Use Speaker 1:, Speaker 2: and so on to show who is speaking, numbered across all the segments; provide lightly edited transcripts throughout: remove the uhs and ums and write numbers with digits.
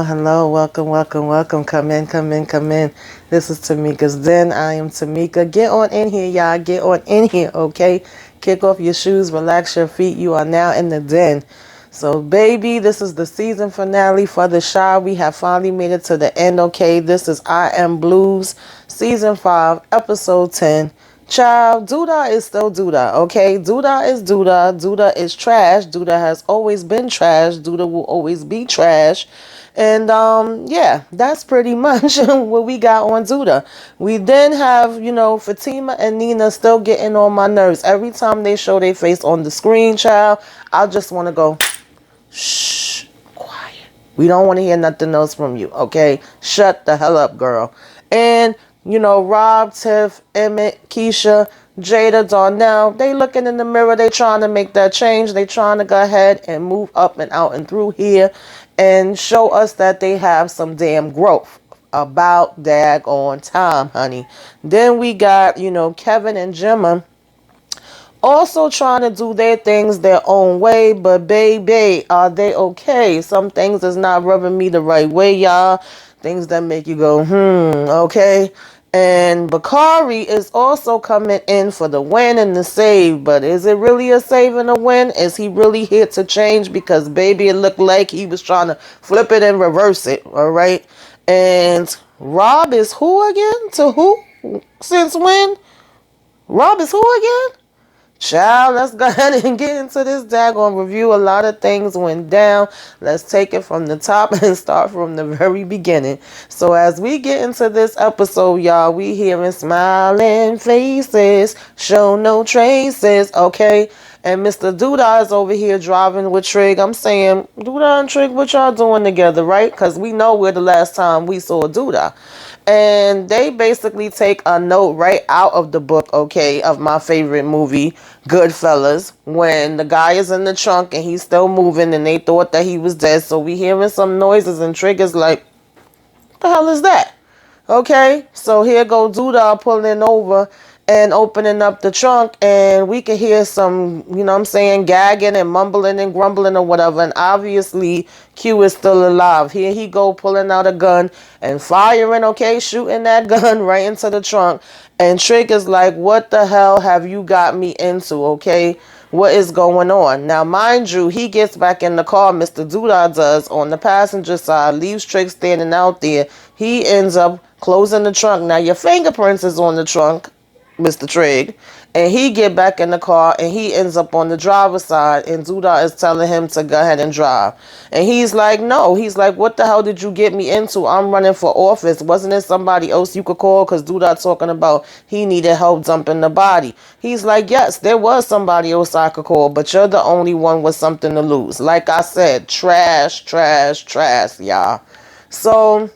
Speaker 1: hello. Welcome. Come in. This is Tamika's Den. I am Tamika. Get on in here, y'all. Get on in here, okay? Kick off your shoes, relax your feet. You are now in the den. So, baby, this is the season finale for TheChi. We have finally made it to the end, okay? This is I Am Blues, season 5, episode 10. Child, Douda is still Douda, okay? Douda is Douda. Douda is trash. Douda has always been trash. Douda will always be trash. And yeah, that's pretty much what we got on Douda. We then have, Fatima and Nina still getting on my nerves. Every time they show their face on the screen, child, I just want to go, shh, quiet. We don't want to hear nothing else from you, okay? Shut the hell up, girl. And Rob, Tiff, Emmett, Keisha, Jada, Darnell, they looking in the mirror. They trying to make that change. They trying to go ahead and move up and out and through here and show us that they have some damn growth. About daggone time, honey. Then we got, Kevin and Gemma also trying to do their things their own way, but baby, are they okay? Some things is not rubbing me the right way, y'all. Things that make you go, okay. And Bakari is also coming in for the win and the save, but is it really a save and a win? Is he really here to change? Because baby, it looked like he was trying to flip it and reverse it, all right? And Rob is who again? To who? Since when? Rob is who again? Child, let's go ahead and get into this daggone review. A lot of things went down. Let's take it from the top and start from the very beginning. So as we get into this episode, y'all, we hearing smiling faces, show no traces, okay? And Mr. Douda is over here driving with Trig. I'm saying, Douda and Trig, what y'all doing together, right? Because we know where the last time we saw Douda. And they basically take a note right out of the book, okay, of my favorite movie, Goodfellas, when the guy is in the trunk and he's still moving and they thought that he was dead. So we hearing some noises and Trig is like, what the hell is that? Okay, so here go Douda pulling over and opening up the trunk, and we can hear some, gagging and mumbling and grumbling or whatever, and obviously Q is still alive. Here he go pulling out a gun and firing, okay, shooting that gun right into the trunk, and Trick is like, what the hell have you got me into, okay? What is going on? Now, mind you, he gets back in the car, Mr. Douda does, on the passenger side, leaves Trick standing out there. He ends up closing the trunk. Now, your fingerprints is on the trunk, Mr. Trigg, and he get back in the car and he ends up on the driver's side, and Douda is telling him to go ahead and drive. And he's like, no. He's like, what the hell did you get me into? I'm running for office. Wasn't there somebody else you could call? Because Douda talking about he needed help dumping the body. He's like, yes, there was somebody else I could call, but you're the only one with something to lose. Like I said, trash, y'all. So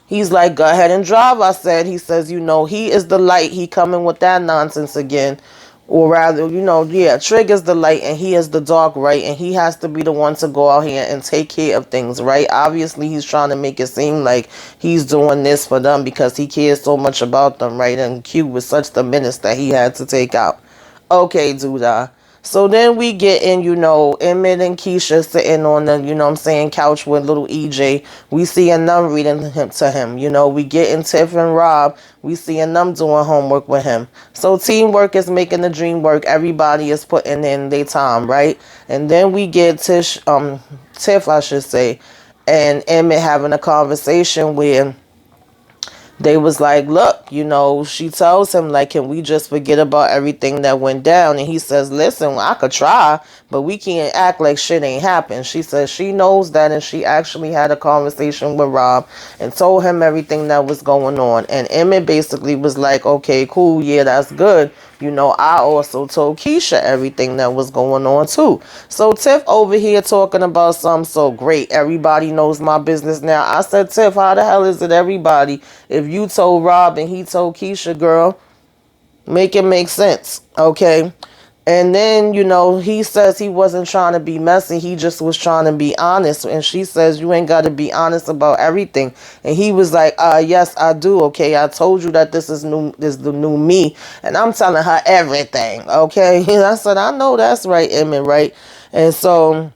Speaker 1: he's like, go ahead and drive, I said. He says, he is the light. He coming with that nonsense again. Or rather, Trig is the light and he is the dark, right? And he has to be the one to go out here and take care of things, right? Obviously, he's trying to make it seem like he's doing this for them because he cares so much about them, right? And Q was such the menace that he had to take out. Okay, Douda. So then we get in, Emmett and Keisha sitting on the, couch with little EJ. We see them reading to him. We get in Tiff and Rob. We see them doing homework with him. So teamwork is making the dream work. Everybody is putting in their time, right? And then we get Tiff, I should say, and Emmett having a conversation where they was like, look, she tells him, like, can we just forget about everything that went down? And he says, listen, I could try, but we can't act like shit ain't happened. She says she knows that, and she actually had a conversation with Rob and told him everything that was going on. And Emmett basically was like, okay, cool, yeah, that's good. I also told Keisha everything that was going on too. So Tiff over here talking about something so great. Everybody knows my business now. I said, Tiff, how the hell is it everybody? If you told Rob and he told Keisha, girl, make it make sense, okay? And then, he says he wasn't trying to be messy. He just was trying to be honest. And she says, you ain't got to be honest about everything. And he was like, yes, I do. Okay, I told you that this is the new me. And I'm telling her everything. Okay. And I said, I know that's right, Emmett, right? And so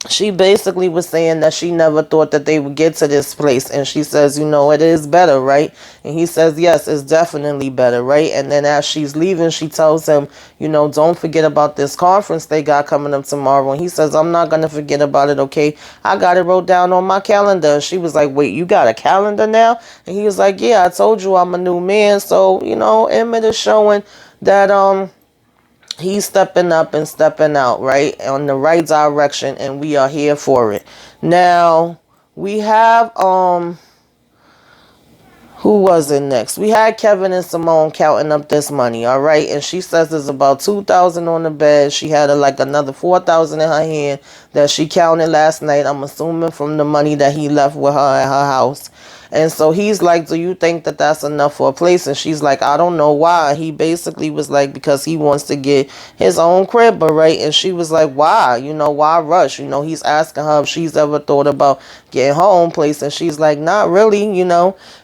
Speaker 1: she basically was saying that she never thought that they would get to this place. And she says, it is better, right? And he says, yes, it's definitely better, right? And then as she's leaving, she tells him, don't forget about this conference they got coming up tomorrow. And he says, I'm not going to forget about it, okay? I got it wrote down on my calendar. And she was like, wait, you got a calendar now? And he was like, yeah, I told you I'm a new man. So, Emmett is showing that, he's stepping up and stepping out, right? On the right direction, and we are here for it. Now, we have who was it next? We had Kevin and Simone counting up this money, all right? And she says there's about 2,000 on the bed. She had like another 4,000 in her hand that she counted last night. I'm assuming from the money that he left with her at her house. And so he's like, do you think that that's enough for a place? And she's like, I don't know why. He basically was like, because he wants to get his own crib, right? And she was like, why? Why rush? He's asking her if she's ever thought about getting her own place. And she's like, not really,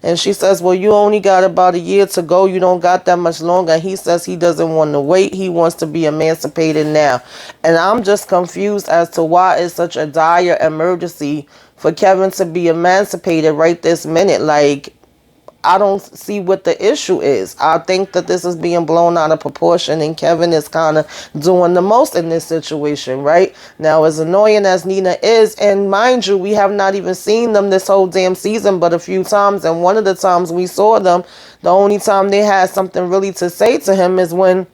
Speaker 1: And she says, well, you only got about a year to go. You don't got that much longer. And he says he doesn't want to wait. He wants to be emancipated now. And I'm just confused as to why it's such a dire emergency for Kevin to be emancipated right this minute. Like, I don't see what the issue is. I think that this is being blown out of proportion, and Kevin is kind of doing the most in this situation, right? Now, as annoying as Nina is, and mind you, we have not even seen them this whole damn season but a few times, and one of the times we saw them, the only time they had something really to say to him is when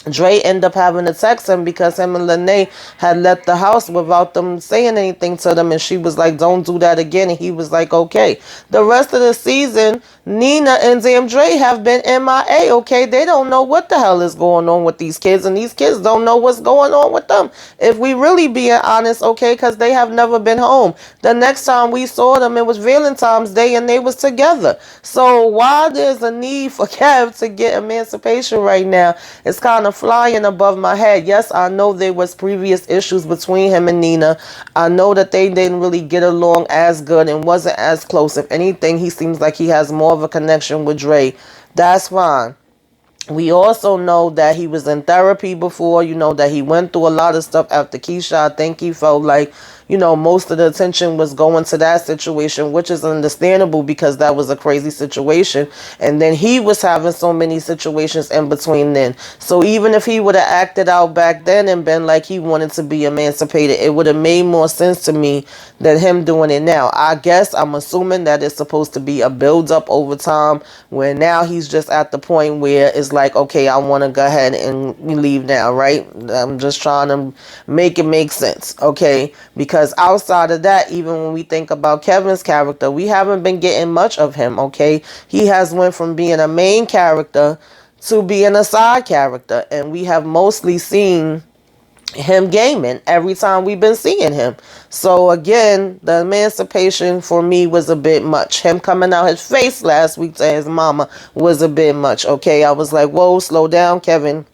Speaker 1: Dre ended up having to text him because him and Lene had left the house without them saying anything to them, and she was like, don't do that again, and he was like, okay. The rest of the season, Nina and damn Dre have been MIA, okay? They don't know what the hell is going on with these kids, and these kids don't know what's going on with them, if we really being honest, okay? Because they have never been home. The next time we saw them, it was Valentine's Day, and they was together. So while there's a need for Kev to get emancipation right now, it's kind of flying above my head. Yes, I know there was previous issues between him and Nina. I know that they didn't really get along as good and wasn't as close. If anything, he seems like he has more of a connection with Dre. That's fine. We also know that he was in therapy before, that he went through a lot of stuff after Keisha. I think he felt like, most of the attention was going to that situation, which is understandable because that was a crazy situation. And then he was having so many situations in between then. So even if he would have acted out back then and been like he wanted to be emancipated, it would have made more sense to me than him doing it now. I guess I'm assuming that it's supposed to be a build up over time, where now he's just at the point where it's like, okay, I want to go ahead and leave now, right? I'm just trying to make it make sense, okay? Because outside of that, even when we think about Kevin's character, we haven't been getting much of him, okay? He has went from being a main character to being a side character, and we have mostly seen him gaming every time we've been seeing him. So again, the emancipation for me was a bit much. Him coming out his face last week to his mama was a bit much, okay? I was like, whoa, slow down, Kevin.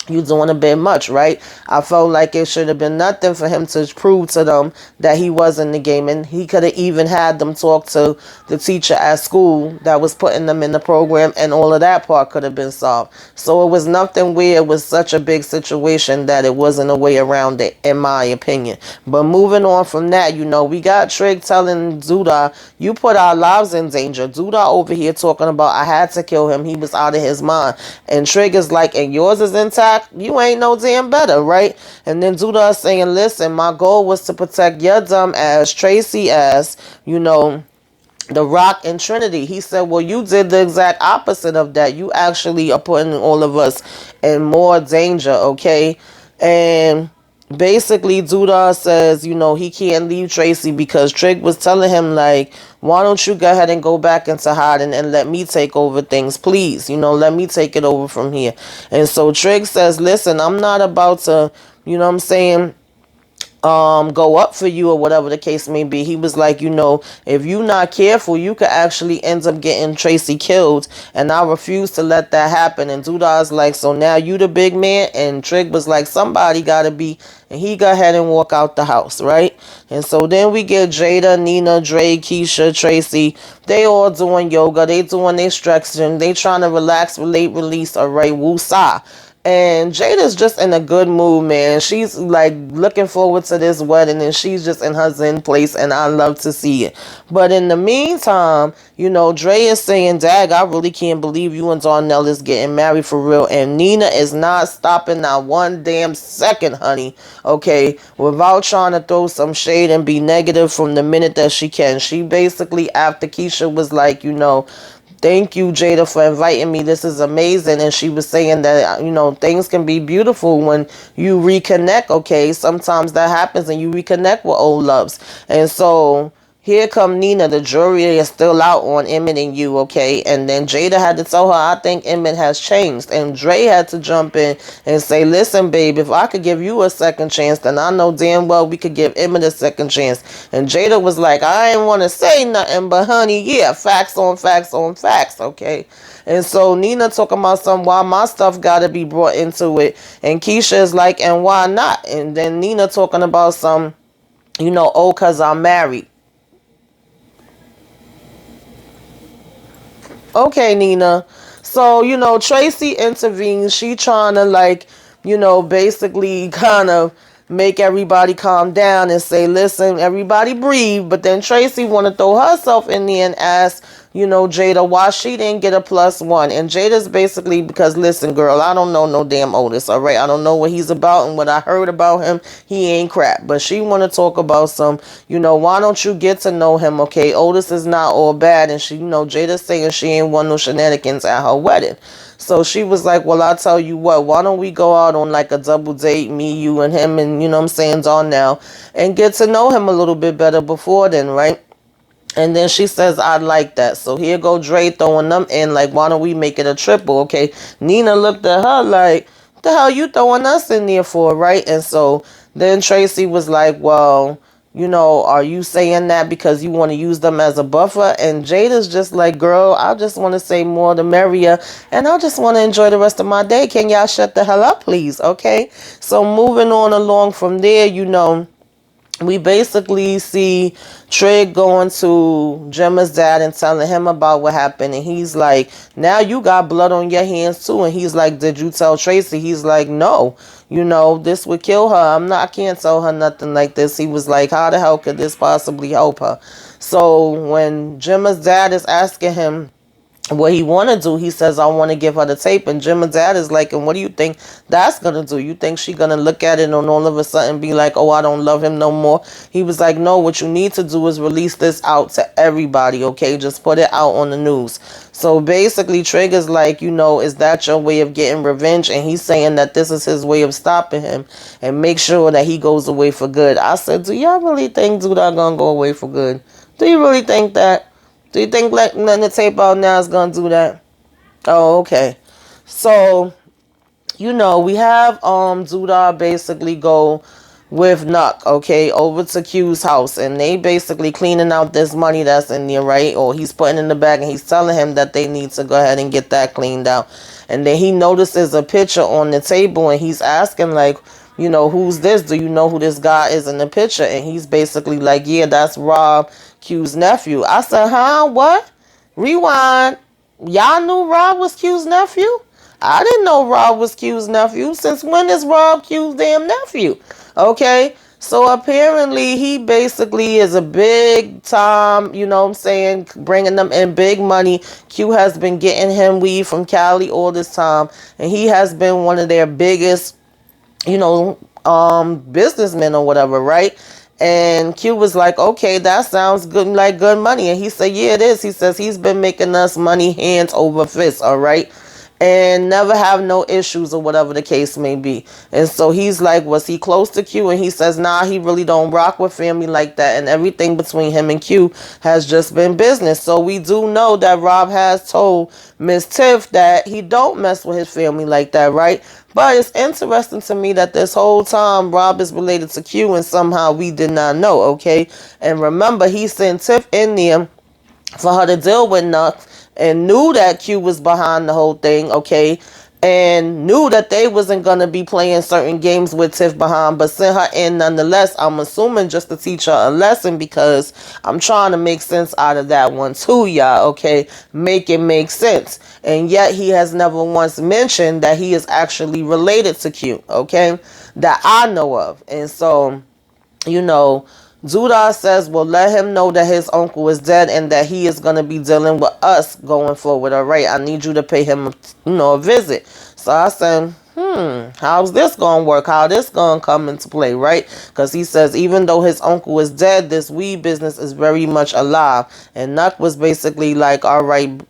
Speaker 1: You doing a bit much, right? I felt like it should have been nothing for him to prove to them that he was in the game, and he could have even had them talk to the teacher at school that was putting them in the program, and all of that part could have been solved. So it was nothing where it was such a big situation that it wasn't a way around it, in my opinion. But moving on from that, we got Trig telling Douda, you put our lives in danger. Douda over here talking about, I had to kill him, he was out of his mind. And Trig is like, and yours is intact? You ain't no damn better, right? And then Douda is saying, listen, my goal was to protect your dumb ass, Tracy ass, The Rock and Trinity. He said, well, you did the exact opposite of that. You actually are putting all of us in more danger, okay? And basically, Douda says, he can't leave Tracy because Trig was telling him, like, why don't you go ahead and go back into hiding and let me take over things, please? Let me take it over from here. And so Trig says, listen, I'm not about to, go up for you or whatever the case may be. He was like, if you're not careful, you could actually end up getting Tracy killed, and I refuse to let that happen. And Douda's like, so now you the big man? And Trig was like, somebody gotta be. And he go ahead and walk out the house, right? And so then we get Jada, Nina, Dre, Keisha, Tracy. They all doing yoga. They doing their stretching. They trying to relax, relate, release, all right, woosah. And Jada's just in a good mood, man. She's like looking forward to this wedding, and she's just in her zen place, and I love to see it. But in the meantime, Dre is saying, Dag, I really can't believe you and Darnell is getting married for real. And Nina is not stopping not one damn second, honey. Okay, without trying to throw some shade and be negative from the minute that she can. She basically, after Keisha was like, thank you, Jada, for inviting me. This is amazing. And she was saying that, things can be beautiful when you reconnect, okay? Sometimes that happens and you reconnect with old loves. And so here come Nina. The jury is still out on Emmett and you, okay? And then Jada had to tell her, I think Emmett has changed. And Dre had to jump in and say, listen, babe, if I could give you a second chance, then I know damn well we could give Emmett a second chance. And Jada was like, I didn't want to say nothing, but honey, yeah, facts on facts on facts, okay? And so Nina talking about why my stuff got to be brought into it. And Keisha is like, and why not? And then Nina talking about oh, because I'm married. Okay, Nina. So, Tracy intervenes. She trying to basically kind of make everybody calm down and say, listen, everybody breathe. But then Tracy want to throw herself in there and ask, Jada why she didn't get a +1. And Jada's basically because, listen, girl, I don't know no damn Otis, all right? I don't know what he's about, and what I heard about him, he ain't crap. But she want to talk about why don't you get to know him, okay? Otis is not all bad. And she, Jada's saying she ain't want no shenanigans at her wedding. So she was like, well, I'll tell you what, why don't we go out on like a double date, me, you, and him, and I'm saying, Darnell, and get to know him a little bit better before then, right? And then she says, I'd like that. So here go Dre throwing them in, like, why don't we make it a triple, okay? Nina looked at her like, what the hell you throwing us in there for, right? And so then Tracy was like, well, are you saying that because you want to use them as a buffer? And Jada's just like, girl, I just want to say more the merrier, and I just want to enjoy the rest of my day. Can y'all shut the hell up, please? Okay? So moving on along from there, we basically see Trig going to Gemma's dad and telling him about what happened. And he's like, now you got blood on your hands too. And he's like, did you tell Tracy? He's like, no, this would kill her. I can't tell her nothing like this. He was like, how the hell could this possibly help her? So when Gemma's dad is asking him what he want to do, he says, I want to give her the tape. And Gemma's dad is like, and what do you think that's going to do? You think she going to look at it and all of a sudden be like, oh, I don't love him no more? He was like, no, what you need to do is release this out to everybody, okay? Just put it out on the news. So basically, Trigger's like, is that your way of getting revenge? And he's saying that this is his way of stopping him and make sure that he goes away for good. I said, do y'all really think Douda going to go away for good? Do you really think that? Do you think letting the tape out now is going to do that? Oh, okay. So, we have Douda basically go with Nuck, okay, over to Q's house. And they basically cleaning out this money that's in there, right? Or he's putting in the bag, and he's telling him that they need to go ahead and get that cleaned out. And then he notices a picture on the table, and he's asking, like, who's this? Do you know who this guy is in the picture? And he's basically like, yeah, that's Rob, Q's nephew. I said, huh? What? Rewind. Y'all knew Rob was Q's nephew? I didn't know Rob was Q's nephew. Since when is Rob Q's damn nephew? Okay. So apparently he basically is a big time, bringing them in big money. Q has been getting him weed from Cali all this time. And he has been one of their biggest businessmen or whatever, right? And Q was like, okay, that sounds good, like good money. And he said, yeah, it is. He says he's been making us money hands over fist, all right? And never have no issues or whatever the case may be. And so he's like, was he close to Q? And he says, nah, he really don't rock with family like that. And everything between him and Q has just been business. So we do know that Rob has told Miss Tiff that he don't mess with his family like that, right? But it's interesting to me that this whole time Rob is related to Q and somehow we did not know, okay? And remember, he sent Tiff in there for her to deal with Nux and knew that Q was behind the whole thing, okay? and knew that they wasn't going to be playing certain games with Tiff behind, but sent her in nonetheless. I'm assuming just to teach her a lesson, because I'm trying to make sense out of that one too, y'all, okay? Make it make sense. And yet he has never once mentioned that he is actually related to Q, okay? That I know of. And so, you know, Douda says, well, let him know that his uncle is dead and that he is going to be dealing with us going forward. All right, I need you to pay him, a visit. So I said, how's this going to work? How this going to come into play, right? Because he says, even though his uncle is dead, this weed business is very much alive. And Nuck was basically like, all right,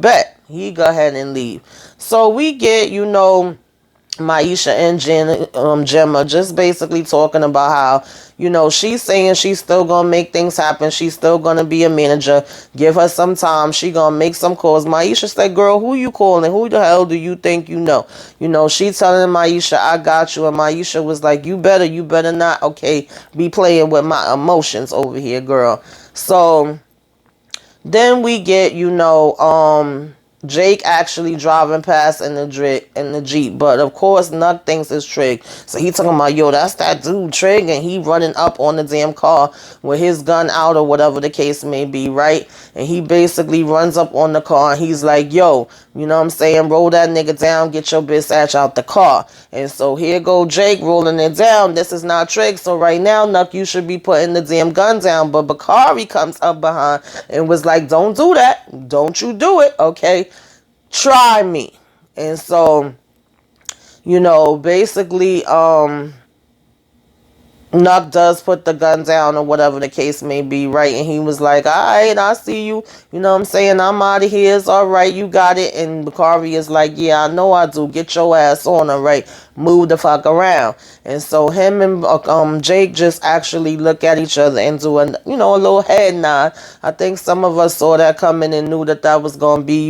Speaker 1: bet. He go ahead and leave. So we get, Maisha and Gemma just basically talking about how, she's saying she's still gonna make things happen. She's still gonna be a manager. Give her some time. She gonna make some calls. Maisha said, girl, who you calling? Who the hell do you think you know? She telling Maisha, I got you. And Maisha was like, you better not, okay, be playing with my emotions over here, girl. So then we get, Jake actually driving past in the Jeep. But of course, Nuck thinks it's Trig. So he talking about, yo, that's that dude, Trig. And he running up on the damn car with his gun out or whatever the case may be, right? And he basically runs up on the car and he's like, yo, you know what I'm saying? Roll that nigga down, get your bitch ass out the car. And so here go Jake rolling it down. This is not Trig. So right now, Nuck, you should be putting the damn gun down. But Bakari comes up behind and was like, don't do that. Don't you do it, okay? Try me. And so, basically, Nuck does put the gun down or whatever the case may be, right? And he was like, all right, I see you. You know what I'm saying? I'm out of here. It's all right. You got it. And Bakari is like, yeah, I know I do. Get your ass on, all right? Move the fuck around. And so him and Jake just actually look at each other and do a little head nod. I think some of us saw that coming and knew that was going to be,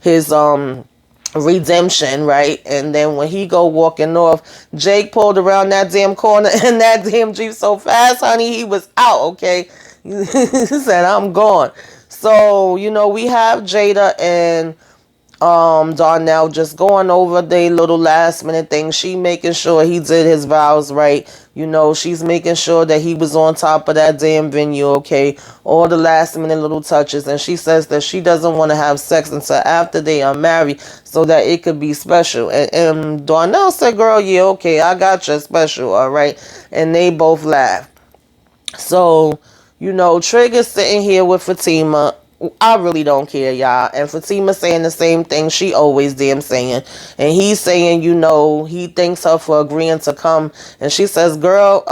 Speaker 1: his redemption, right? And then when he go walking off, Jake pulled around that damn corner in that damn Jeep so fast, honey, he was out, okay? He said, I'm gone. So, we have Jada and Darnell just going over their little last minute thing. She making sure he did his vows right. She's making sure that he was on top of that damn venue, okay? All the last minute little touches. And she says that she doesn't want to have sex until after they are married so that it could be special. And Darnell said, girl, yeah, okay, I got you special, all right? And they both laughed. So, Trig is sitting here with Fatima. I really don't care, y'all. And Fatima saying the same thing she always damn saying. And he's saying, he thanks her for agreeing to come. And she says, girl,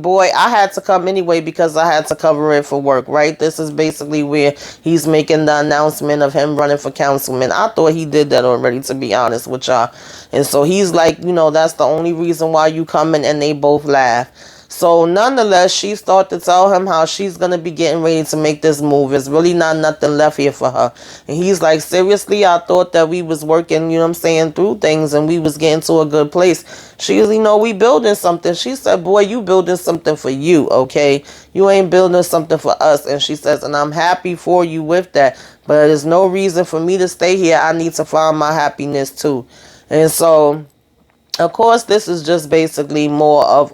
Speaker 1: boy, I had to come anyway because I had to cover it for work, right? This is basically where he's making the announcement of him running for councilman. I thought he did that already, to be honest with y'all. And so he's like, that's the only reason why you coming, and they both laugh. So nonetheless, she started to tell him how she's going to be getting ready to make this move. There's really not nothing left here for her. And he's like, seriously, I thought that we was working, through things and we was getting to a good place. She's, we building something. She said, boy, you building something for you, okay? You ain't building something for us. And she says, and I'm happy for you with that. But there's no reason for me to stay here. I need to find my happiness too. And so, of course, this is just basically more of,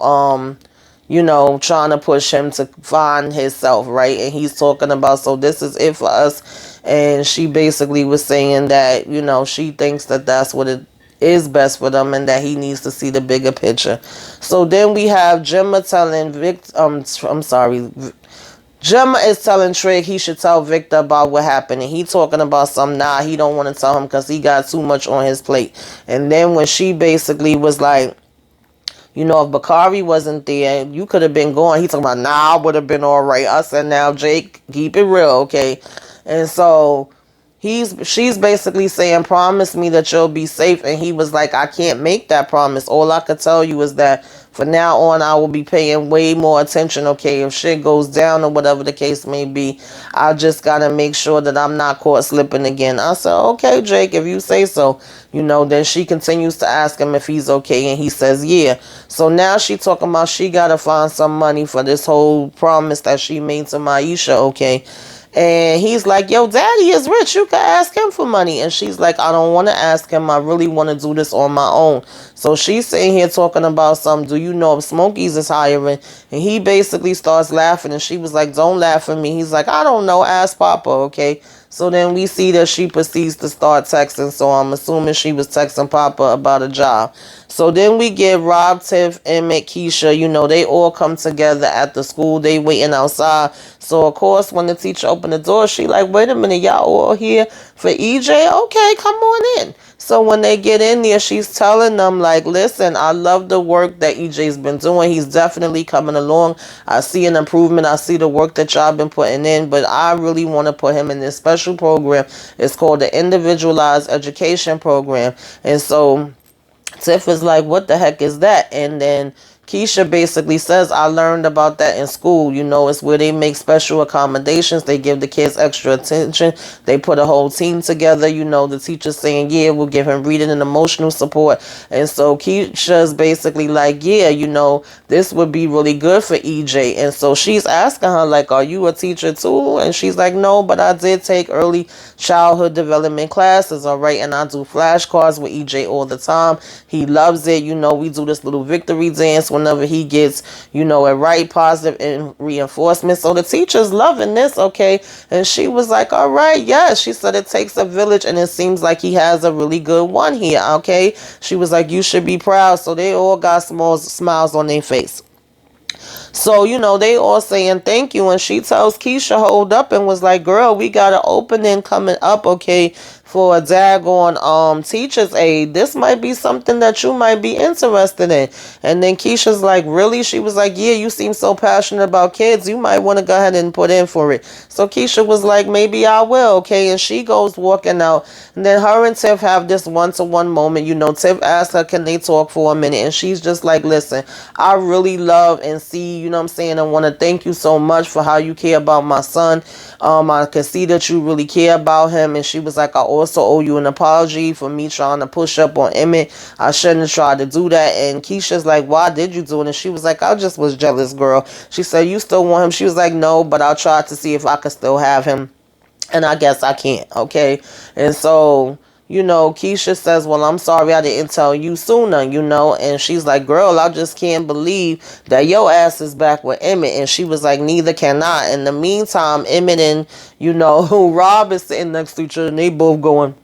Speaker 1: trying to push him to find himself, right? And he's talking about, so this is it for us. And she basically was saying that, she thinks that that's what it is best for them and that he needs to see the bigger picture. So then we have Gemma telling Gemma is telling Trig he should tell Victor about what happened. And he talking about he don't want to tell him because he got too much on his plate. And then when she basically was like, if Bakari wasn't there, you could have been gone. He talking about, I would have been all right. I said, now, Jake, keep it real, okay? And so she's basically saying, promise me that you'll be safe. And he was like, I can't make that promise. All I could tell you is that for now on, I will be paying way more attention, okay? If shit goes down or whatever the case may be, I just got to make sure that I'm not caught slipping again. I said, okay, Jake, if you say so. Then she continues to ask him if he's okay, and he says, yeah. So now she talking about she got to find some money for this whole promise that she made to Maisha, okay? And he's like, yo, daddy is rich. You can ask him for money. And she's like, I don't want to ask him. I really want to do this on my own. So she's sitting here talking about something. Do you know if Smokey's is hiring? And he basically starts laughing. And she was like, don't laugh at me. He's like, I don't know. Ask Papa, okay? So then we see that she proceeds to start texting. So I'm assuming she was texting Papa about a job. So then we get Rob, Tiff, Emmett, Keisha. You know, they all come together at the school. They waiting outside. So, of course, when the teacher opened the door, she like, wait a minute, y'all all here for EJ? Okay, come on in. So when they get in there, she's telling them, like, listen, I love the work that EJ's been doing. He's definitely coming along. I see an improvement. I see the work that y'all been putting in, but I really want to put him in this special program. It's called the Individualized Education Program. And so Tiff is like, what the heck is that? And then Keisha basically says, I learned about that in school. You know, it's where they make special accommodations. They give the kids extra attention. They put a whole team together. You know, the teacher's saying, yeah, we'll give him reading and emotional support. And so Keisha's basically like, yeah, you know, this would be really good for EJ. And so she's asking her, like, are you a teacher too? And she's like, no, but I did take early childhood development classes, all right? And I do flashcards with EJ all the time. He loves it. You know, we do this little victory dance whenever he gets, you know, a right positive and reinforcement. So the teacher's loving this, okay? And she was like, all right, yes. She said it takes a village, and it seems like he has a really good one here, okay? She was like, you should be proud. So they all got small smiles on their face. So, you know, they all saying thank you. And she tells Keisha, hold up, and was like, girl, we got an opening coming up, okay, for a daggone teacher's aid. This might be something that you might be interested in. And then Keisha's like, really? She was like, yeah, you seem so passionate about kids. You might want to go ahead and put in for it. So Keisha was like, maybe I will, okay? And she goes walking out. And then her and Tiff have this one-to-one moment. You know, Tiff asks her, can they talk for a minute? And she's just like, listen, I really love and see, you know what I'm saying, I want to thank you so much for how you care about my son. I can see that you really care about him. And she was like, I also owe you an apology for me trying to push up on Emmett. I shouldn't have tried to do that. And Keisha's like, why did you do it? And she was like, I just was jealous, girl. She said, you still want him? She was like, no, but I'll try to see if I could still have him. And I guess I can't, okay? And so, you know, Keisha says, well, I'm sorry I didn't tell you sooner, you know. And she's like, girl, I just can't believe that your ass is back with Emmett. And she was like, neither can I. In the meantime, Emmett and, you know, Rob is sitting next to each other, and they both going.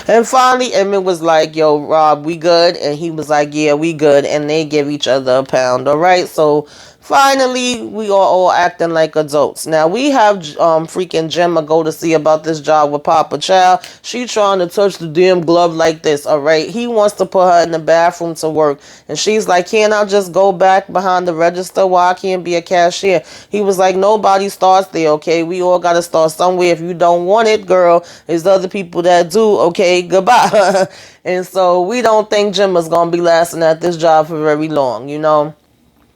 Speaker 1: And finally, Emmett was like, yo, Rob, we good? And he was like, yeah, we good. And they give each other a pound, all right? So finally, we are all acting like adults. Now, we have freaking Gemma go to see about this job with Papa Child. She trying to touch the damn glove like this, all right? He wants to put her in the bathroom to work. And she's like, can't I just go back behind the register? Why I can't be a cashier? He was like, nobody starts there, okay? We all got to start somewhere. If you don't want it, girl, there's other people that do, okay? Goodbye. And so we don't think Gemma's going to be lasting at this job for very long, you know?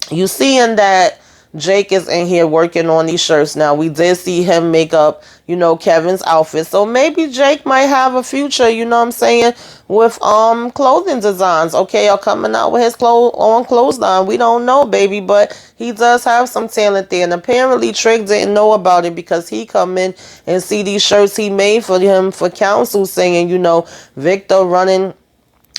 Speaker 1: You seeing that Jake is in here working on these shirts. Now, we did see him make up, you know, Kevin's outfit. So maybe Jake might have a future, you know what I'm saying, with clothing designs, okay, or coming out with his clothes line. We don't know, baby, but he does have some talent there. And apparently Trick didn't know about it because he come in and see these shirts he made for him for council saying, you know, Victor running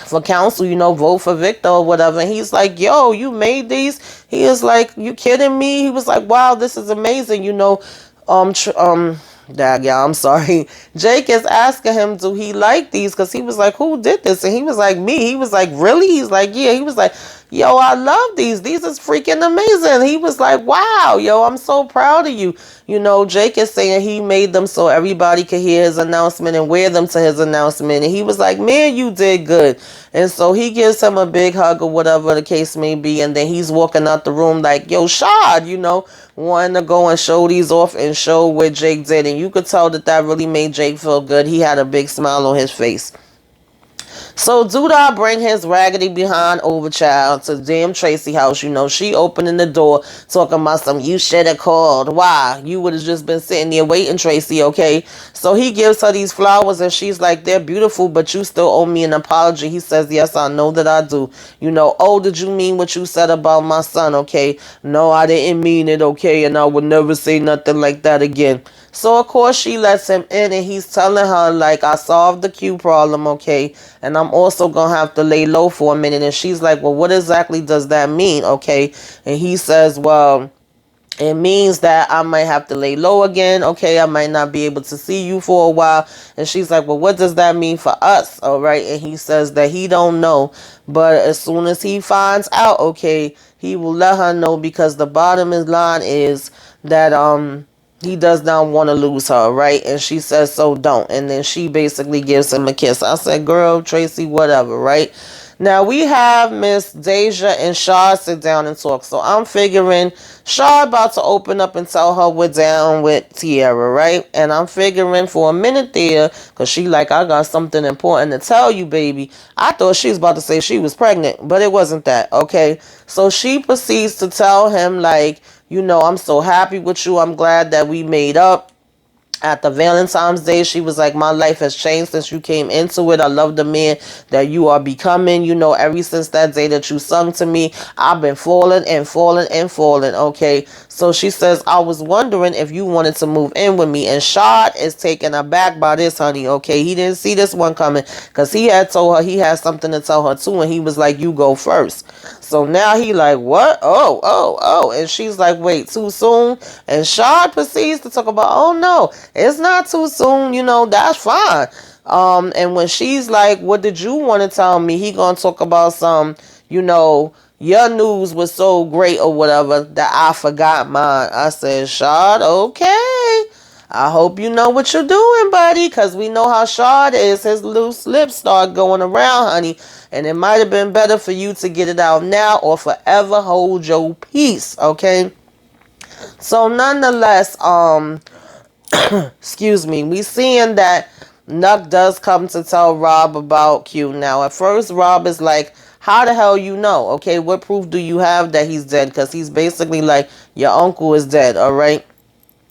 Speaker 1: for council, you know, vote for Victor or whatever. And he's like, yo, you made these? He is like, you kidding me? He was like, wow, this is amazing, you know. Yeah, I'm sorry. Jake is asking him, do he like these? Because he was like, who did this? And he was like, me. He was like, really? He's like, yeah. He was like, yo, I love these. These is freaking amazing. He was like, wow, yo, I'm so proud of you. You know, Jake is saying he made them so everybody could hear his announcement and wear them to his announcement. And he was like, man, you did good. And so he gives him a big hug or whatever the case may be. And then he's walking out the room like, yo, Shad, you know, wanting to go and show these off and show what Jake did. And you could tell that that really made Jake feel good. He had a big smile on his face. So Douda bring his raggedy behind over child to damn Tracy house. You know, she opening the door talking about some, you should have called. Why? You would have just been sitting there waiting, Tracy, okay? So he gives her these flowers and she's like, they're beautiful, but you still owe me an apology. He says, yes, I know that I do. You know, oh, did you mean what you said about my son, okay? No, I didn't mean it, okay? And I would never say nothing like that again. So, of course, she lets him in and he's telling her, like, I solved the Q problem, okay? And I'm also going to have to lay low for a minute. And she's like, well, what exactly does that mean, okay? And he says, well, it means that I might have to lay low again, okay? I might not be able to see you for a while. And she's like, well, what does that mean for us, all right? And he says that he don't know. But as soon as he finds out, okay, he will let her know because the bottom line is that, he does not want to lose her, right? And she says, so don't. And then she basically gives him a kiss. I said, girl, Tracy, whatever, right? Now we have Miss Deja and Shaw sit down and talk. So I'm figuring Shaw about to open up and tell her we're down with Tierra, right? And I'm figuring for a minute there, because she like, I got something important to tell you, baby. I thought she was about to say she was pregnant, but it wasn't that, okay? So she proceeds to tell him, like, you know, I'm so happy with you. I'm glad that we made up at the Valentine's Day. She was like, my life has changed since you came into it. I love the man that you are becoming. You know, ever since that day that you sung to me, I've been falling and falling and falling, okay? So she says, I was wondering if you wanted to move in with me. And Shad is taken aback by this, honey, okay? He didn't see this one coming because he had told her he had something to tell her too. And he was like, you go first. So now he like, what? Oh. And she's like, wait, too soon? And Shad proceeds to talk about, oh no, it's not too soon, you know, that's fine. And when she's like, what did you want to tell me? He gonna talk about some, you know, your news was so great or whatever that I forgot mine. I said, Shad, okay. I hope you know what you're doing, buddy, because we know how Shad is. His loose lips start going around, honey. And it might have been better for you to get it out now or forever hold your peace, okay? So nonetheless, excuse me, we seeing that Nuck does come to tell Rob about Q. Now, at first, Rob is like, how the hell you know? Okay, what proof do you have that he's dead? Because he's basically like, your uncle is dead, all right?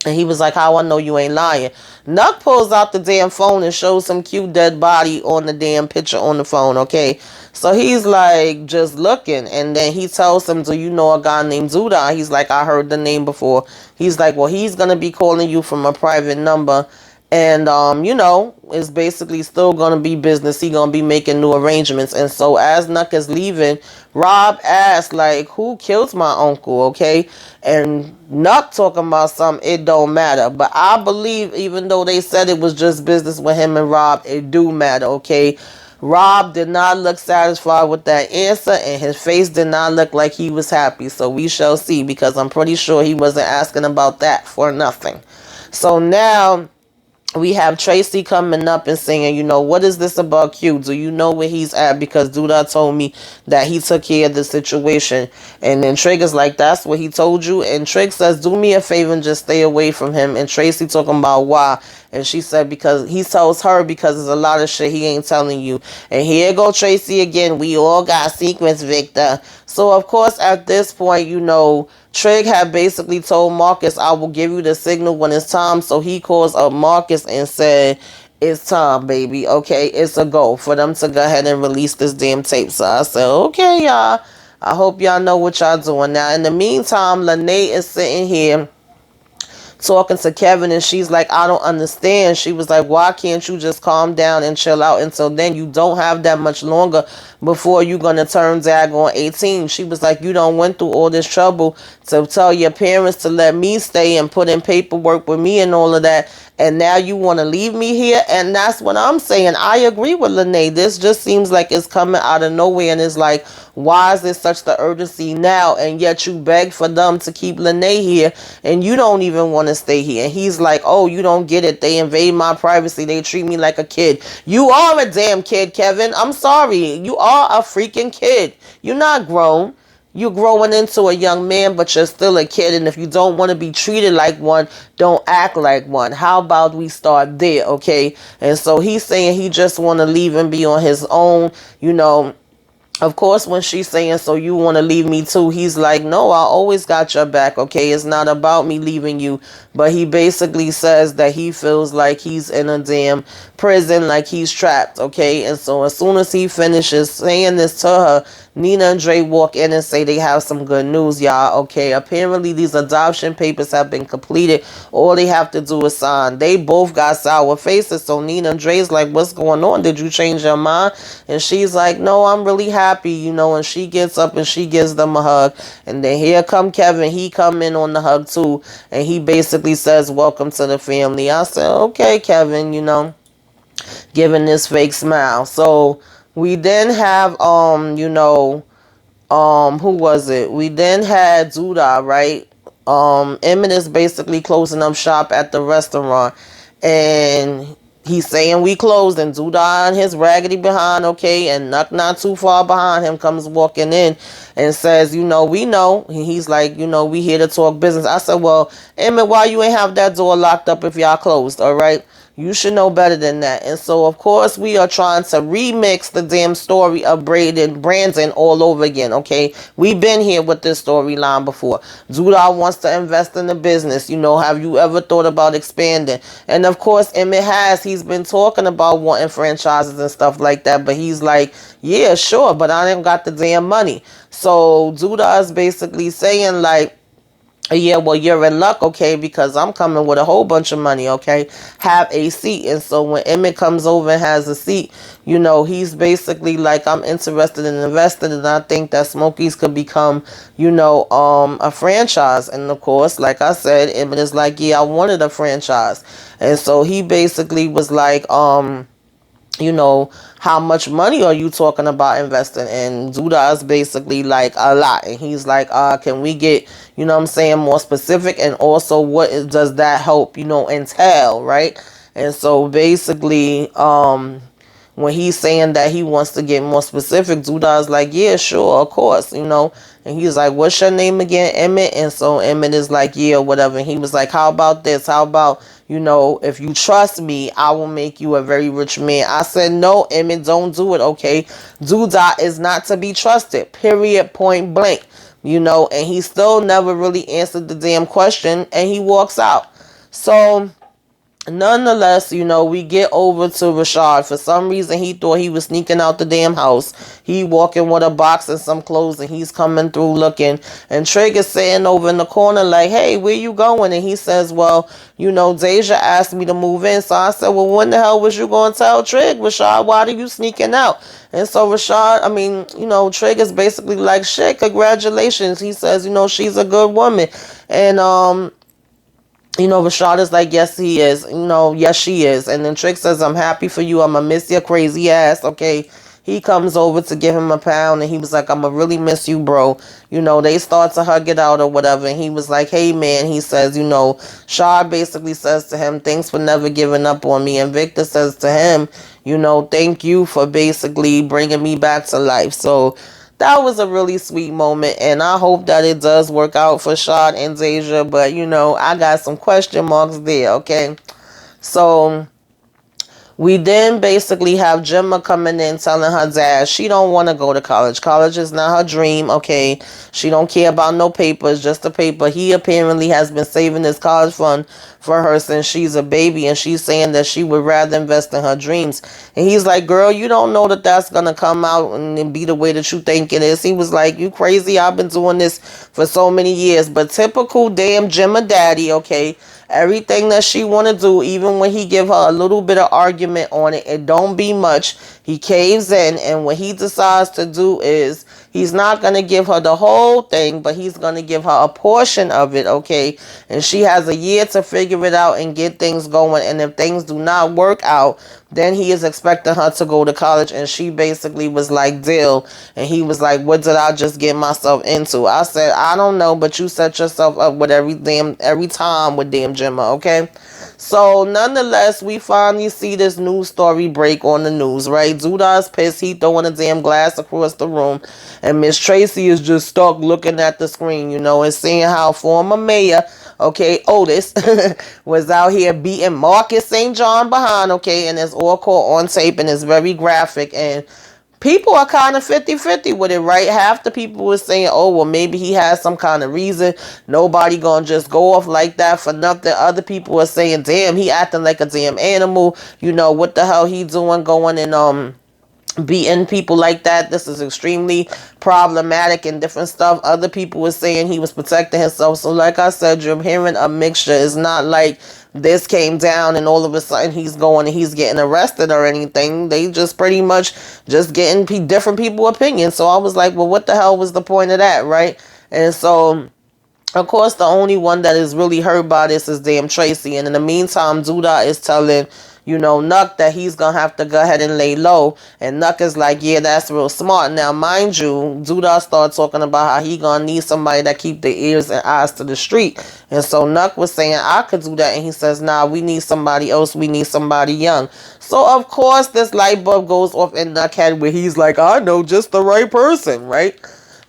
Speaker 1: And he was like, how I know you ain't lying? Nuck pulls out the damn phone and shows some cute dead body on the damn picture on the phone, okay? So he's like, just looking. And then he tells him, do you know a guy named Douda? He's like, I heard the name before. He's like, well, he's going to be calling you from a private number. And, you know, it's basically still going to be business. He going to be making new arrangements. And so as Nuck is leaving, Rob asks, like, who killed my uncle, okay? And Nuck talking about something, it don't matter. But I believe, even though they said it was just business with him and Rob, it do matter, okay? Rob did not look satisfied with that answer, and his face did not look like he was happy. So we shall see, because I'm pretty sure he wasn't asking about that for nothing. So now we have Tracy coming up and saying, you know, what is this about Q? Do you know where he's at? Because Douda told me that he took care of the situation. And then Trig is like, that's what he told you? And Trig says, do me a favor and just stay away from him. And Tracy talking about why. And she said, because he tells her because there's a lot of shit he ain't telling you. And here go Tracy again. We all got secrets, Victor. So, of course, at this point, you know, Trig had basically told Marcus, I will give you the signal when it's time. So he calls up Marcus and said, it's time, baby. Okay, it's a go for them to go ahead and release this damn tape. So I said, okay, y'all. I hope y'all know what y'all doing. Now, in the meantime, Lene is sitting here talking to Kevin, and she's like, I don't understand. She was like, why can't you just calm down and chill out until then? You don't have that much longer before you're going to turn daggone 18. She was like, you don't went through all this trouble to tell your parents to let me stay and put in paperwork with me and all of that. And now you want to leave me here? And that's what I'm saying. I agree with Lene. This just seems like it's coming out of nowhere. And it's like, why is there such the urgency now? And yet you beg for them to keep Lene here. And you don't even want to stay here. And he's like, oh, you don't get it. They invade my privacy. They treat me like a kid. You are a damn kid, Kevin. I'm sorry. You are a freaking kid. You're not grown. you're growing into a young man, but you're still a kid. And if you don't want to be treated like one, don't act like one. How about we start there, okay? And so he's saying he just want to leave and be on his own, you know. Of course, when she's saying, so you want to leave me too, he's like, no, I always got your back, okay? It's not about me leaving you. But he basically says that he feels like he's in a damn prison, like he's trapped, okay? And so as soon as he finishes saying this to her, Nina and Dre walk in and say they have some good news, y'all, okay? Apparently, these adoption papers have been completed. All they have to do is sign. They both got sour faces, so Nina and Dre's like, what's going on? Did you change your mind? And she's like, no, I'm really happy, you know, and she gets up and she gives them a hug. And then here come Kevin. He come in on the hug too, and he basically says, welcome to the family. I said, okay, Kevin, you know, giving this fake smile. So we then have, who was it? We then had Douda, right? Emmett is basically closing up shop at the restaurant, and he's saying we closed, and Douda and his raggedy behind, okay, and not too far behind him comes walking in and says, you know, we know. He's like, you know, we here to talk business. I said, well, Emmett, why you ain't have that door locked up if y'all closed, all right? You should know better than that. And so, of course, we are trying to remix the damn story of Brandon all over again, okay? We've been here with this storyline before. Douda wants to invest in the business. You know, have you ever thought about expanding? And, of course, Emmett has. He's been talking about wanting franchises and stuff like that. But he's like, yeah, sure, but I ain't got the damn money. So Douda is basically saying, like, yeah, well, you're in luck, okay, because I'm coming with a whole bunch of money, okay? Have a seat. And so when Emmett comes over and has a seat, you know, he's basically like, I'm interested in investing, and I think that Smokies could become, you know, a franchise. And of course, like I said, Emmett is like, yeah, I wanted a franchise. And so he basically was like, you know, how much money are you talking about investing? And Douda is basically like, a lot. And he's like, can we get, you know what I'm saying, more specific? And also, does that help, you know, entail, right? And so basically, when he's saying that he wants to get more specific, Douda is like, yeah, sure, of course, you know. And he's like, what's your name again, Emmett? And so Emmett is like, yeah, whatever. And he was like, how about this? How about, you know, if you trust me, I will make you a very rich man. I said, no, Emmett, don't do it, okay? Douda is not to be trusted, period, point blank. You know, and he still never really answered the damn question, and he walks out. So nonetheless, you know, we get over to Rashad. For some reason, he thought he was sneaking out the damn house. He walking with a box and some clothes, and he's coming through looking. And Trig is sitting over in the corner like, hey, where you going? And he says, well, you know, Deja asked me to move in. So I said, well, when the hell was you going to tell Trig, Rashad? Why are you sneaking out? And so Trig is basically like, shit, congratulations. He says, you know, she's a good woman. And, Rashad is like, yes, he is. Yes, she is. And then Trick says, I'm happy for you. I'm going to miss your crazy ass. Okay. He comes over to give him a pound, and he was like, I'm going to really miss you, bro. They start to hug it out or whatever. And he was like, hey, man. He says, Shad basically says to him, thanks for never giving up on me. And Victor says to him, thank you for basically bringing me back to life. So that was a really sweet moment, and I hope that it does work out for Shad and Deja, but, I got some question marks there, okay? So we then basically have Gemma coming in telling her dad she don't want to go to college. College is not her dream, okay? She don't care about no papers, just the paper. He apparently has been saving his college fund for her since she's a baby, and she's saying that she would rather invest in her dreams. And he's like, girl, you don't know that that's going to come out and be the way that you think it is. He was like, you crazy? I've been doing this for so many years. But typical damn Gemma daddy, okay? Everything that she want to do, even when he give her a little bit of argument on it, it don't be much. He caves in, and what he decides to do is he's not going to give her the whole thing, but he's going to give her a portion of it, okay? And she has a year to figure it out and get things going, and if things do not work out, then he is expecting her to go to college. And she basically was like, deal. And he was like, what did I just get myself into? I said, I don't know, but you set yourself up with every time with damn Gemma, okay? So nonetheless, we finally see this news story break on the news, right? Douda's pissed. He throwing a damn glass across the room. And Miss Tracy is just stuck looking at the screen, and seeing how former mayor, okay, Otis, was out here beating Marcus St. John behind, okay? And it's all caught on tape and it's very graphic. And people are kind of 50-50 with it, right? Half the people were saying, oh, well, maybe he has some kind of reason. Nobody gonna just go off like that for nothing. Other people are saying, damn, he acting like a damn animal. What the hell he doing going and beating people like that. This is extremely problematic and different stuff. Other people were saying he was protecting himself. So like I said, you're hearing a mixture. It's not like this came down and all of a sudden he's going and he's getting arrested or anything. They just pretty much just getting different people opinions. So I was like, well, what the hell was the point of that, right? And so of course, the only one that is really hurt by this is damn Tracy. And in the meantime, Douda is telling, Nuck that he's going to have to go ahead and lay low. And Nuck is like, yeah, that's real smart. Now, mind you, Douda started talking about how he going to need somebody that keep their ears and eyes to the street. And so Nuck was saying, I could do that. And he says, nah, we need somebody else. We need somebody young. So, of course, this light bulb goes off in Nuck head where he's like, I know just the right person, right?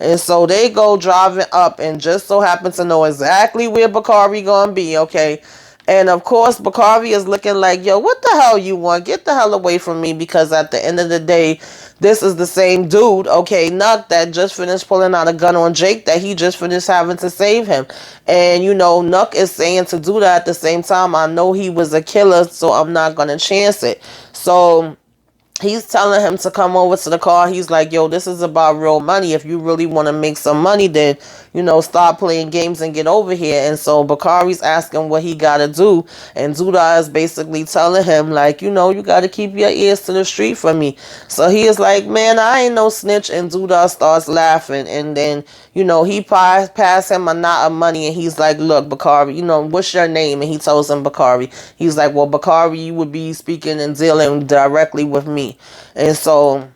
Speaker 1: And so they go driving up and just so happen to know exactly where Bakari gonna be, okay? And of course, Bakari is looking like, yo, what the hell you want? Get the hell away from me, because at the end of the day, this is the same dude, okay, Nuck, that just finished pulling out a gun on Jake, that he just finished having to save him. And, Nuck is saying to do that at the same time, I know he was a killer, so I'm not gonna chance it. So he's telling him to come over to the car. He's like, yo, this is about real money. If you really want to make some money, then, stop playing games and get over here. And so Bakari's asking what he got to do. And Douda is basically telling him, like, you got to keep your ears to the street for me. So he is like, man, I ain't no snitch. And Douda starts laughing. And then, he pass him a knot of money. And he's like, look, Bakari, what's your name? And he tells him Bakari. He's like, well, Bakari, you would be speaking and dealing directly with me. And so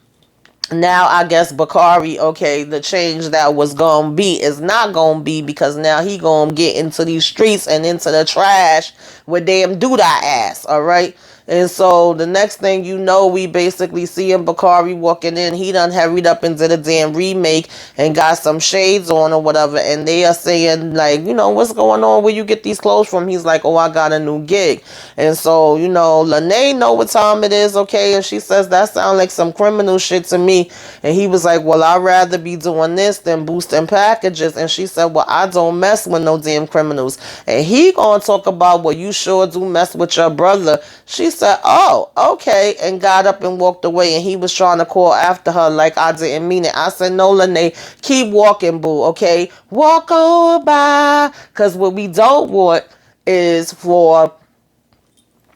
Speaker 1: now I guess Bakari, okay, the change that was gonna be is not gonna be, because now he gonna get into these streets and into the trash with damn Douda ass, alright? And so the next thing we basically see him, Bakari walking in. He done hurried up and did a damn remake and got some shades on or whatever. And they are saying, like, what's going on? Where you get these clothes from? He's like, oh, I got a new gig. And so, Lene know what time it is, okay? And she says, that sounds like some criminal shit to me. And he was like, well, I'd rather be doing this than boosting packages. And she said, well, I don't mess with no damn criminals. And he gonna talk about, well, you sure do mess with your brother. She said, oh, okay, and got up and walked away. And he was trying to call after her like I didn't mean it. I said, no, Lene, keep walking, boo, okay? Walk on by. Because what we don't want is for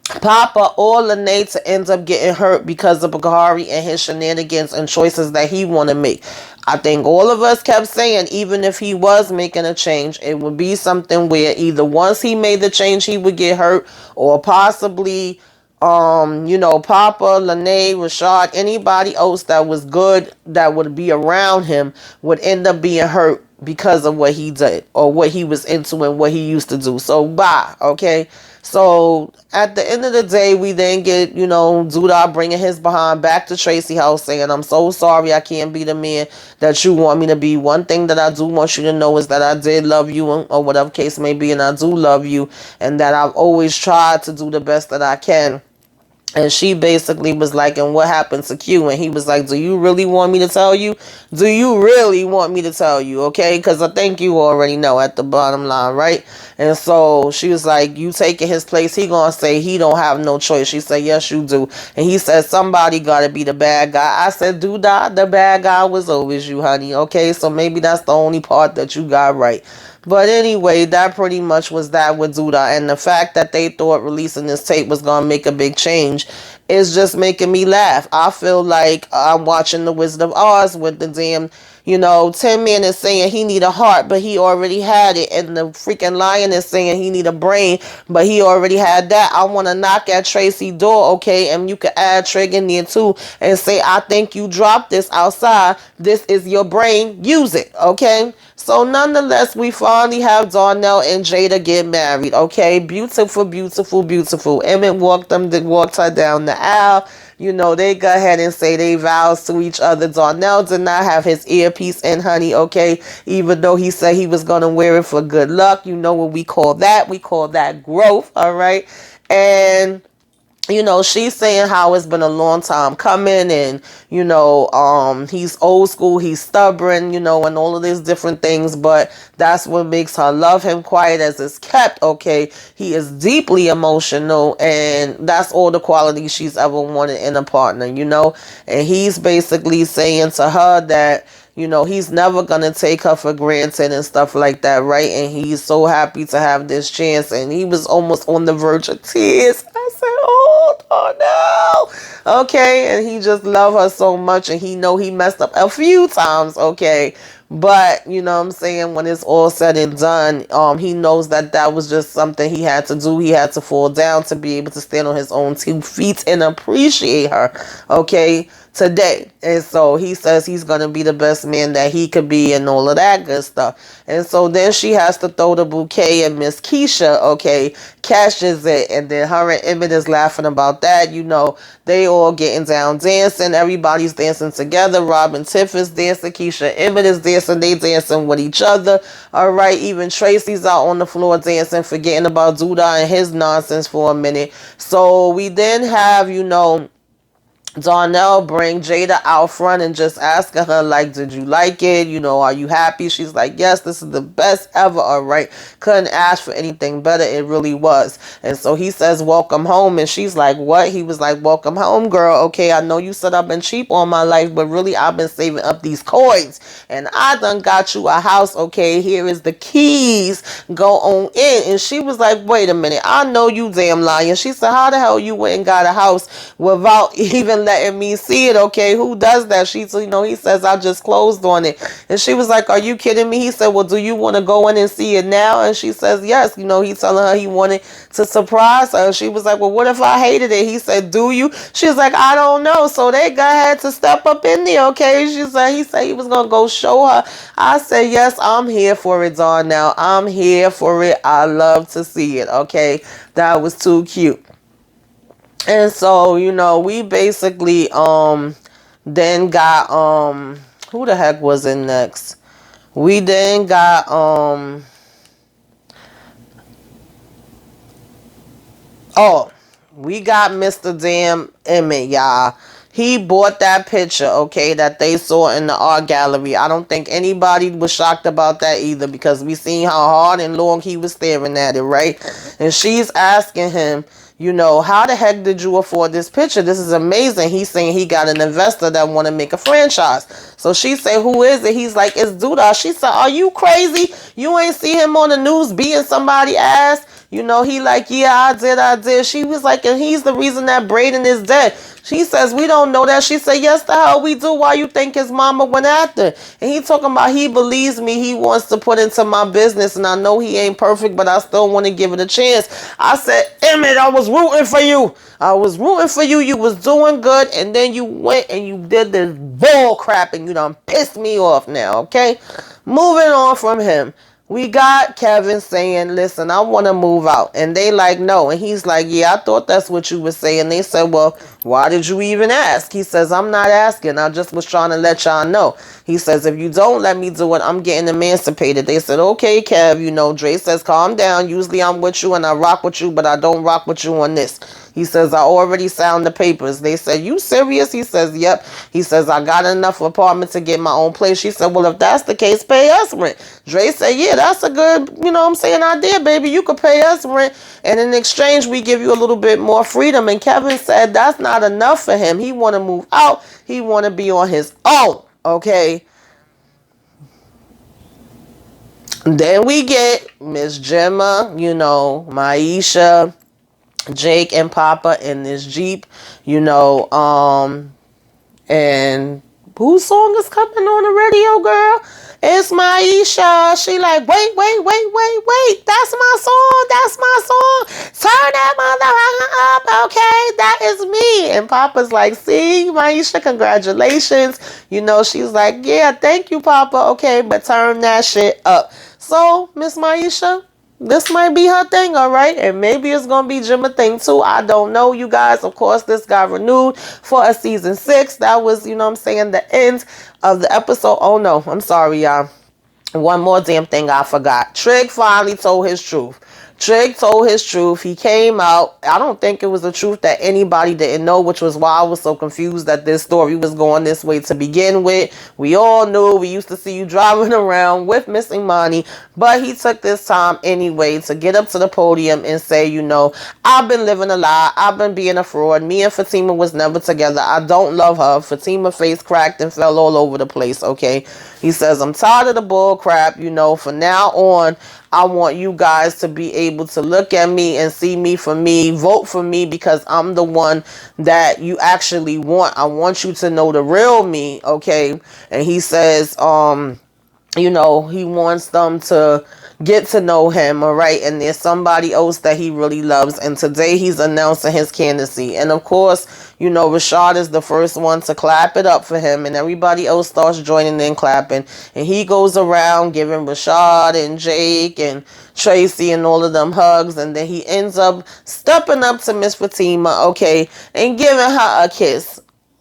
Speaker 1: Papa or Lene to end up getting hurt because of Bakari and his shenanigans and choices that he want to make. I think all of us kept saying, even if he was making a change, it would be something where either once he made the change, he would get hurt, or possibly, Papa, Lene, Rashad, anybody else that was good that would be around him would end up being hurt because of what he did or what he was into and what he used to do. So, bye, okay? So at the end of the day, we then get, Douda bringing his behind back to Tracy house saying, I'm so sorry I can't be the man that you want me to be. One thing that I do want you to know is that I did love you, or whatever case may be, and I do love you, and that I've always tried to do the best that I can. And she basically was like, and what happened to Q? And he was like, do you really want me to tell you? Do you really want me to tell you? Okay? Because I think you already know at the bottom line, right? And so she was like, you taking his place. He gonna say he don't have no choice. She said, yes, you do. And he said, somebody gotta be the bad guy. I said, Douda, the bad guy was always you, honey. Okay? So maybe that's the only part that you got right. But anyway, that pretty much was that with Douda. And the fact that they thought releasing this tape was going to make a big change is just making me laugh. I feel like I'm watching The Wizard of Oz with the damn You know, Tin Man is saying he need a heart, but he already had it. And the freaking Lion is saying he need a brain, but he already had that. I want to knock at Tracy's door, okay? And you can add Trig in there too and say, I think you dropped this outside. This is your brain. Use it, okay? So nonetheless, we finally have Darnell and Jada get married, okay? Beautiful, beautiful, beautiful. Emmett walked her down the aisle. You know, they go ahead and say they vows to each other. Darnell did not have his earpiece in, honey, okay? Even though he said he was going to wear it for good luck. You know what we call that? We call that growth, all right? And you know, she's saying how it's been a long time coming, and you know, he's old school, he's stubborn, you know, and all of these different things, but that's what makes her love him quiet as it's kept, okay? He is deeply emotional, and that's all the qualities she's ever wanted in a partner, you know? And he's basically saying to her that, you know, he's never going to take her for granted and stuff like that, right? And he's so happy to have this chance. And he was almost on the verge of tears. I said, oh no. Okay. And he just loved her so much. And he know he messed up a few times. Okay. But, you know what I'm saying, when it's all said and done, he knows that that was just something he had to do. He had to fall down to be able to stand on his own 2 feet and appreciate her, okay, today. And so he says he's going to be the best man that he could be and all of that good stuff. And so then she has to throw the bouquet at Miss Keisha, okay, cashes it. And then her and Emmett is laughing about that. You know, they all getting down dancing. Everybody's dancing together. Robin Tiff is dancing. Keisha and Emmett is dancing. They dancing with each other. All right, even Tracy's out on the floor dancing, forgetting about Douda and his nonsense for a minute. So we then have, you know, Darnell bring Jada out front and just asking her, like, did you like it? You know, are you happy? She's like, yes, this is the best ever, all right. Couldn't ask for anything better. It really was. And so he says, welcome home. And she's like, what? He was like, welcome home, girl. Okay, I know you said I've been cheap all my life, but really I've been saving up these coins. And I done got you a house, okay? Here is the keys. Go on in. And she was like, wait a minute. I know you damn lying. She said, how the hell you went and got a house without even letting me see it, okay? Who does that? She said, you know, he says, I just closed on it. And she was like, are you kidding me? He said, well, do you want to go in and see it now? And she says, yes. You know, he's telling her he wanted to surprise her. She was like, well, what if I hated it? He said, do you? She's like, I don't know. So they had to step up in there, okay? She said, he said he was going to go show her. I said, yes, I'm here for it, Darnell. I'm here for it. I love to see it, okay? That was too cute. And so, you know, we basically then got who the heck was in next? We then got we got Mr. Damn Emmett, y'all. He bought that picture, okay, that they saw in the art gallery. I don't think anybody was shocked about that either, because we seen how hard and long he was staring at it, right? And she's asking him, you know, how the heck did you afford this picture? This is amazing. He's saying he got an investor that want to make a franchise. So she say, who is it? He's like, it's Douda. She said, are you crazy? You ain't see him on the news beating somebody's ass? You know, he like, yeah, I did. She was like, and he's the reason that Braden is dead. She says, we don't know that. She said, yes, the hell we do. Why you think his mama went after? And he talking about he believes me. He wants to put into my business. And I know he ain't perfect, but I still want to give it a chance. I said, Emmett, I was rooting for you. I was rooting for you. You was doing good. And then you went and you did this bull crap and you done pissed me off now, okay? Moving on from him. We got Kevin saying, listen, I want to move out. And they like, no. And he's like, yeah, I thought that's what you were saying. They said, well, why did you even ask? He says, I'm not asking. I just was trying to let y'all know. He says, if you don't let me do it, I'm getting emancipated. They said, okay, Kev. You know, Dre says, calm down. Usually I'm with you and I rock with you, but I don't rock with you on this. He says, I already signed the papers. They said, you serious? He says, yep. He says, I got enough apartment to get my own place. She said, well, if that's the case, pay us rent. Dre said, yeah, that's a good, you know what I'm saying, idea, baby. You could pay us rent. And in exchange, we give you a little bit more freedom. And Kevin said that's not enough for him. He want to move out. He want to be on his own. Okay. Then we get Miss Gemma, you know, Maisha, Jake and Papa in this Jeep, you know, and whose song is coming on the radio, girl? It's Maisha. She like, wait. That's my song. That's my song. Turn that motherfucker up, okay? That is me. And Papa's like, see, Maisha, congratulations. You know, she's like, yeah, thank you, Papa. Okay, but turn that shit up. So, Miss Maisha, this might be her thing, all right? And maybe it's going to be Jim's thing, too. I don't know, you guys. Of course, this got renewed for a season 6. That was, you know what I'm saying, the end of the episode. Oh, no. I'm sorry, y'all. One more damn thing I forgot. Trig finally told his truth. Trig told his truth. He came out. I don't think it was the truth that anybody didn't know, which was why I was so confused that this story was going this way to begin with. We all knew. We used to see you driving around with Miss Imani, but he took this time anyway to get up to the podium and say, you know, I've been living a lie. I've been being a fraud. Me and Fatima was never together. I don't love her. Fatima face cracked and fell all over the place, okay? He says, I'm tired of the bull crap. You know, from now on, I want you guys to be able to look at me and see me for me. Vote for me because I'm the one that you actually want. I want you to know the real me, okay? And he says, you know, he wants them to get to know him, all right? And there's somebody else that he really loves. And today he's announcing his candidacy. And of course, you know, Rashad is the first one to clap it up for him. And everybody else starts joining in clapping. And he goes around giving Rashad and Jake and Tracy and all of them hugs. And then he ends up stepping up to Miss Fatima, okay, and giving her a kiss,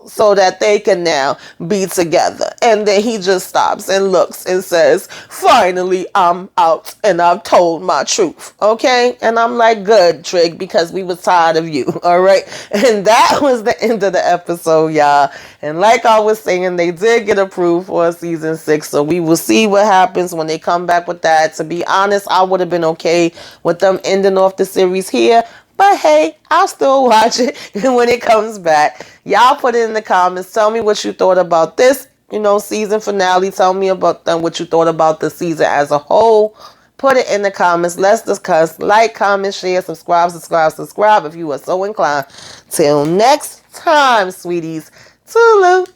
Speaker 1: so that they can now be together. And then he just stops and looks and says, finally, I'm out and I've told my truth. Okay? And I'm like, good, Trig, because we was tired of you. All right? And that was the end of the episode, y'all. And like I was saying, they did get approved for season 6. So we will see what happens when they come back with that. To be honest, I would have been okay with them ending off the series here. But hey, I'll still watch it when it comes back. Y'all put it in the comments. Tell me what you thought about this, you know, season finale. Tell me about what you thought about the season as a whole. Put it in the comments. Let's discuss. Like, comment, share, subscribe if you are so inclined. Till next time, sweeties. Toodaloo.